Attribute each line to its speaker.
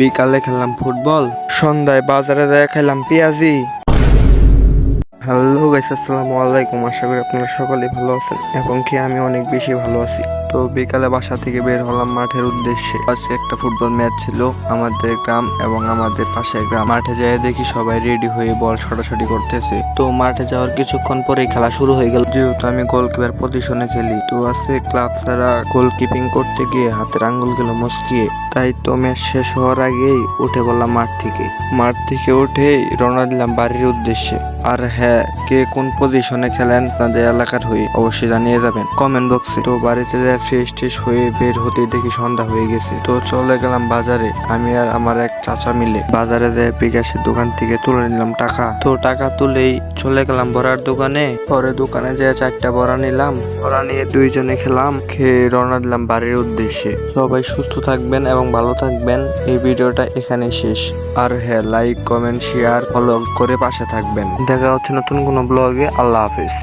Speaker 1: বিকালে খেললাম ফুটবল, সন্ধ্যায় বাজারে যায় খেলাম পেঁয়াজি। হ্যালো গাইস, আসসালামু আলাইকুম। আশা করি আপনারা সকলেই ভালো আছেন এবং কি আমি অনেক বেশি ভালো আছি। তো বিকালে বাসা থেকে বের হলাম মাঠের উদ্দেশ্যে। আজকে একটা ফুটবল ম্যাচ ছিল আমাদের গ্রাম এবং আমাদের পাশের গ্রাম। মাঠে যেয়ে দেখি সবাই রেডি হয়ে বল ছড়াছড়ি করতেছে। তো মাঠে যাওয়ার কিছুক্ষণ পরেই খেলা শুরু হয়ে গেল। যেহেতু আমি গোলকিপার পজিশনে খেলি, তো আজকে ক্লাব ছাড়া গোলকিপিং করতে গিয়ে হাতের আঙ্গুল গেল মচকিয়ে। তাই তো ম্যাচ শেষ হওয়ার আগেই উঠে বললাম মাঠ থেকে উঠেই রওনা দিলাম বাড়ির উদ্দেশ্যে। আর হ্যাঁ, কে কোন পজিশনে খেলেন আপনাদের এলাকার হয়ে অবশ্যই জানিয়ে যাবেন কমেন্ট বক্সে। তো বাড়িতে যায় ফ্রেশ ট্রেশ হয়ে বের হতে দেখি সন্ধ্যা হয়ে গেছে। তো চলে গেলাম বাজারে, আমি আর আমার এক চাচা মিলে। বাজারে যায় বিকাশের দোকান থেকে তুলে নিলাম টাকা। তো টাকা তুলেই চলে গেলাম বড়ার দোকানে। পরে দোকানে যেয়ে 4টা বড়া নিলাম। বড়া নিয়ে দুইজনে খেলাম, খেয়ে রওনা দিলাম বাড়ির উদ্দেশ্যে। সবাই সুস্থ থাকবেন এবং ভালো থাকবেন। এই ভিডিওটা এখানে শেষ। আর হ্যাঁ, লাইক কমেন্ট শেয়ার ফলো করে পাশে থাকবেন। দেখা হচ্ছে নতুন কোনো ব্লগে। আল্লাহ হাফেজ।